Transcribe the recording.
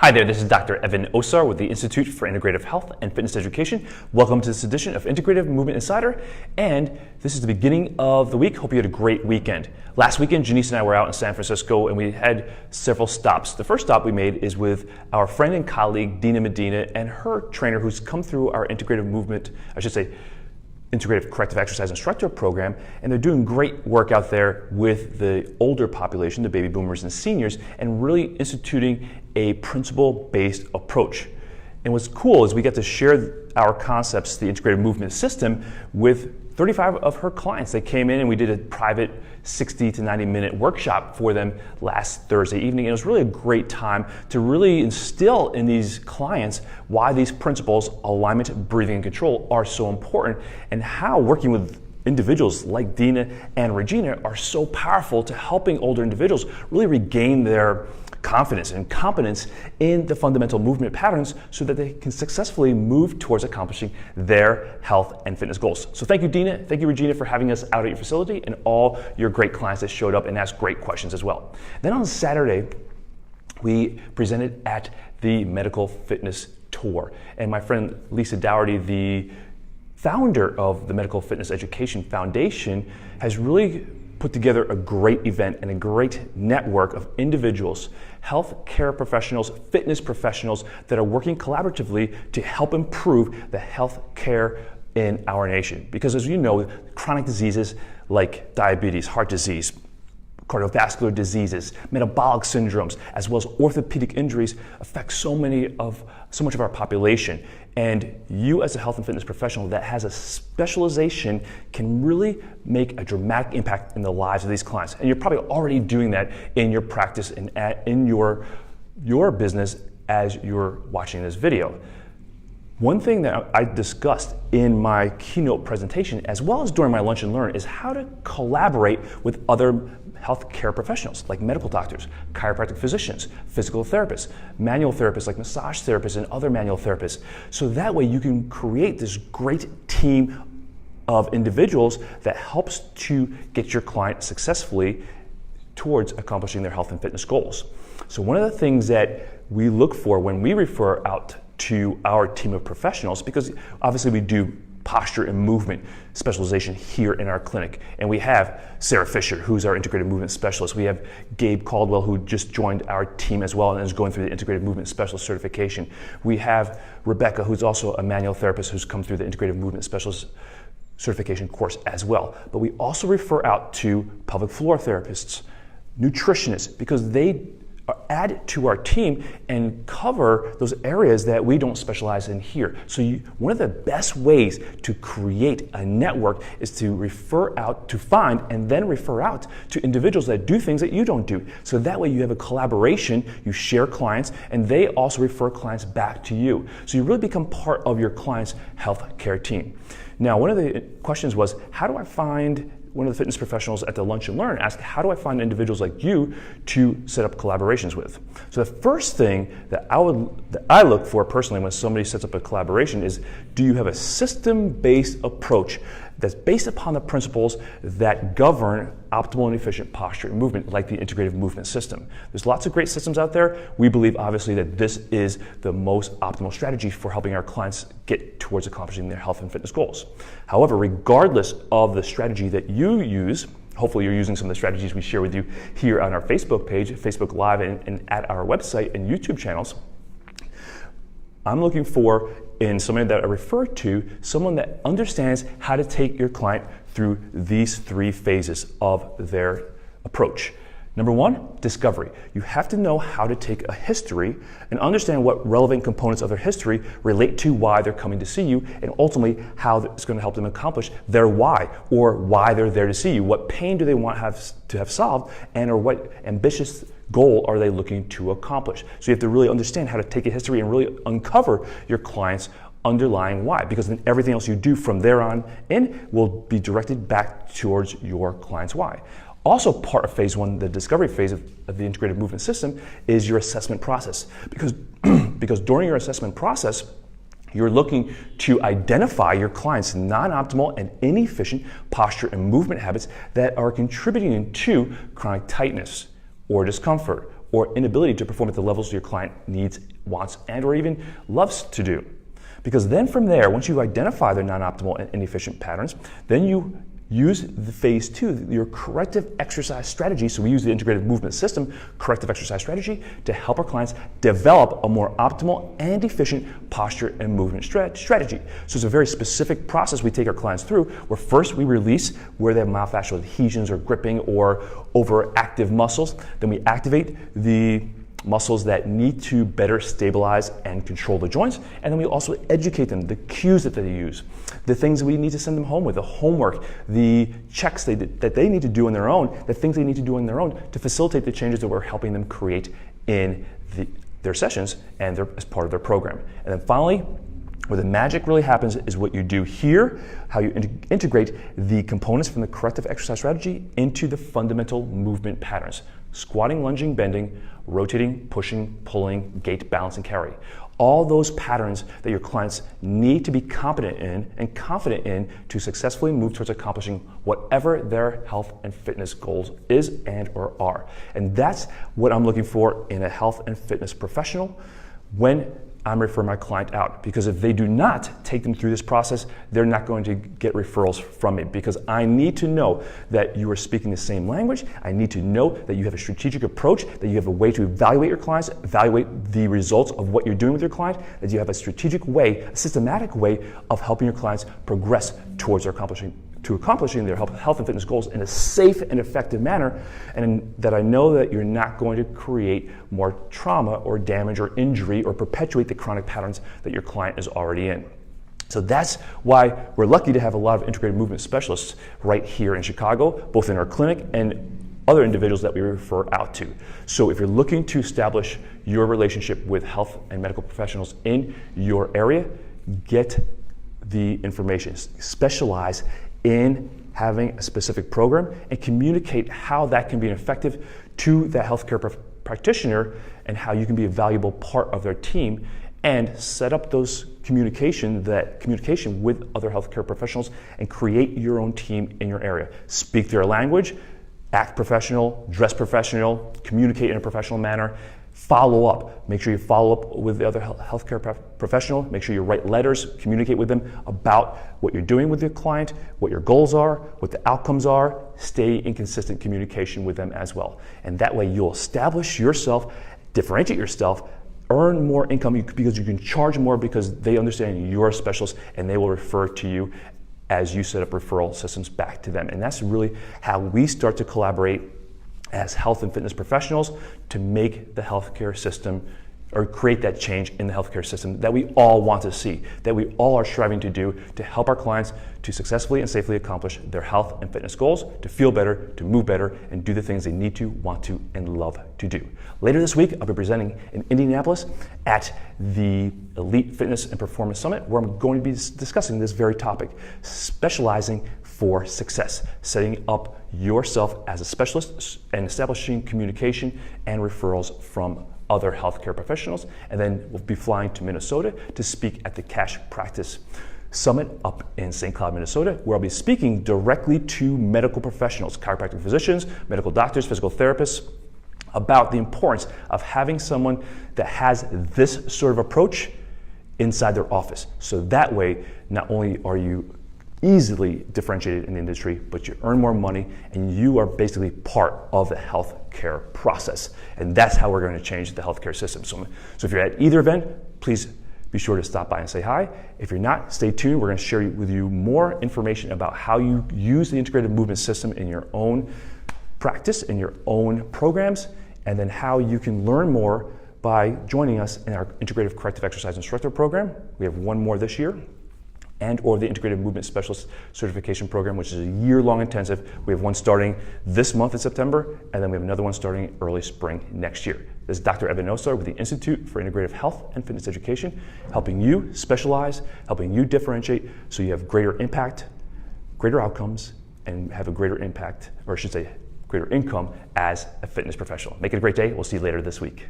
Hi there, this is Dr. Evan Osar with the Institute for Integrative Health and Fitness Education. Welcome to this edition of Integrative Movement Insider, and this is the beginning of the week. Hope you had a great weekend. Last weekend, Janice and I were out in San Francisco and we had several stops. The first stop we made is with our friend and colleague, Dina Medina, and her trainer who's come through our Integrative Movement, Integrative Corrective Exercise Instructor program, and they're doing great work out there with the older population, the baby boomers and seniors, and really instituting a principle-based approach. And what's cool is we get to share our concepts, the integrative movement system, with 35 of her clients. They came in and we did a private 60 to 90 minute workshop for them last Thursday evening. And it was really a great time to really instill in these clients why these principles, alignment, breathing, and control, are so important, and how working with individuals like Dina and Regina are so powerful to helping older individuals really regain their confidence and competence in the fundamental movement patterns so that they can successfully move towards accomplishing their health and fitness goals. So thank you, Dina. Thank you, Regina, for having us out at your facility, and all your great clients that showed up and asked great questions as well. Then on Saturday, we presented at the Medical Fitness Tour, and my friend Lisa Dougherty, the founder of the Medical Fitness Education Foundation, has really put together a great event and a great network of individuals, healthcare professionals, fitness professionals that are working collaboratively to help improve the health care in our nation. Because as you know, chronic diseases like diabetes, heart disease, cardiovascular diseases, metabolic syndromes, as well as orthopedic injuries affect so much of our population. And you as a health and fitness professional that has a specialization can really make a dramatic impact in the lives of these clients. And you're probably already doing that in your practice and in your business as you're watching this video. One thing that I discussed in my keynote presentation, as well as during my lunch and learn, is how to collaborate with other healthcare professionals like medical doctors, chiropractic physicians, physical therapists, manual therapists like massage therapists and other manual therapists. So that way you can create this great team of individuals that helps to get your client successfully towards accomplishing their health and fitness goals. So one of the things that we look for when we refer out to our team of professionals, because obviously we do posture and movement specialization here in our clinic. And we have Sarah Fisher, who's our integrative movement specialist. We have Gabe Caldwell, who just joined our team as well and is going through the integrative movement specialist certification. We have Rebecca, who's also a manual therapist who's come through the integrative movement specialist certification course as well. But we also refer out to pelvic floor therapists, nutritionists, because they add to our team and cover those areas that we don't specialize in here. So one of the best ways to create a network is to refer out, to find and then refer out to individuals that do things that you don't do. So that way you have a collaboration, you share clients, and they also refer clients back to you. So you really become part of your client's health care team. Now, one of the questions was, how do I find one of the fitness professionals at the Lunch and Learn asked, how do I find individuals like you to set up collaborations with? So the first thing that I look for personally when somebody sets up a collaboration is, do you have a system-based approach that's based upon the principles that govern optimal and efficient posture and movement, like the integrative movement system? There's lots of great systems out there. We believe obviously that this is the most optimal strategy for helping our clients get towards accomplishing their health and fitness goals. However, regardless of the strategy that you use, hopefully you're using some of the strategies we share with you here on our Facebook page, Facebook Live, and at our website and YouTube channels, I'm looking for, in somebody that I refer to, someone that understands how to take your client through these three phases of their approach. Number one, discovery. You have to know how to take a history and understand what relevant components of their history relate to why they're coming to see you, and ultimately how it's going to help them accomplish their why, or why they're there to see you. What pain do they want to have solved, and or what ambitious goal are they looking to accomplish? So you have to really understand how to take a history and really uncover your client's underlying why, because then everything else you do from there on in will be directed back towards your client's why. Also part of phase one, the discovery phase of the integrative movement system, is your assessment process. Because during your assessment process, you're looking to identify your client's non-optimal and inefficient posture and movement habits that are contributing to chronic tightness or discomfort or inability to perform at the levels your client needs, wants, and or even loves to do. Because then from there, once you identify their non-optimal and inefficient patterns, then you use the phase 2, your corrective exercise strategy. So we use the integrative movement system, corrective exercise strategy, to help our clients develop a more optimal and efficient posture and movement strategy. So it's a very specific process we take our clients through, where first we release where they have myofascial adhesions or gripping or overactive muscles. Then we activate the muscles that need to better stabilize and control the joints, and then we also educate them, the cues that they use, the things that we need to send them home with, the homework, the checks that they need to do on their own, the things they need to do on their own to facilitate the changes that we're helping them create in their sessions and as part of their program. And then finally, where the magic really happens is what you do here, how you integrate the components from the corrective exercise strategy into the fundamental movement patterns: squatting, lunging, bending, rotating, pushing, pulling, gait, balance, and carry. All those patterns that your clients need to be competent in and confident in to successfully move towards accomplishing whatever their health and fitness goals is and or are. And that's what I'm looking for in a health and fitness professional when I'm referring my client out, because if they do not take them through this process, they're not going to get referrals from me, because I need to know that you are speaking the same language. I need to know that you have a strategic approach, that you have a way to evaluate your clients, evaluate the results of what you're doing with your client, that you have a strategic way, a systematic way of helping your clients progress towards accomplishing their health and fitness goals in a safe and effective manner, and that I know that you're not going to create more trauma or damage or injury or perpetuate the chronic patterns that your client is already in. So that's why we're lucky to have a lot of integrated movement specialists right here in Chicago, both in our clinic and other individuals that we refer out to. So if you're looking to establish your relationship with health and medical professionals in your area, get the information, specialize in having a specific program, and communicate how that can be effective to that healthcare practitioner and how you can be a valuable part of their team, and set up those communication with other healthcare professionals and create your own team in your area. Speak their language, act professional, dress professional, communicate in a professional manner. Follow up. Make sure you follow up with the other healthcare professional. Make sure you write letters, communicate with them about what you're doing with your client, what your goals are, what the outcomes are. Stay in consistent communication with them as well. And that way you'll establish yourself, differentiate yourself, earn more income because you can charge more because they understand you're a specialist and they will refer to you as you set up referral systems back to them. And that's really how we start to collaborate as health and fitness professionals to make the healthcare system, or create that change in the healthcare system that we all want to see, that we all are striving to do to help our clients to successfully and safely accomplish their health and fitness goals, to feel better, to move better, and do the things they need to, want to, and love to do. Later this week, I'll be presenting in Indianapolis at the Elite Fitness and Performance Summit, where I'm going to be discussing this very topic, specializing for success, setting up yourself as a specialist and establishing communication and referrals from other healthcare professionals. And then we'll be flying to Minnesota to speak at the Cash Practice Summit up in St. Cloud, Minnesota, where I'll be speaking directly to medical professionals, chiropractic physicians, medical doctors, physical therapists, about the importance of having someone that has this sort of approach inside their office. So that way, not only are you easily differentiated in the industry, but you earn more money and you are basically part of the healthcare process. And that's how we're going to change the healthcare system. So if you're at either event, please be sure to stop by and say hi. If you're not, stay tuned. We're going to share with you more information about how you use the integrated movement system in your own practice, in your own programs, and then how you can learn more by joining us in our Integrative Corrective Exercise Instructor program. We have one more this year, and or the Integrative Movement Specialist Certification Program, which is a year-long intensive. We have one starting this month in September, and then we have another one starting early spring next year. This is Dr. Evan Osar with the Institute for Integrative Health and Fitness Education, helping you specialize, helping you differentiate so you have greater impact, greater outcomes, and have a greater impact, or I should say, greater income as a fitness professional. Make it a great day. We'll see you later this week.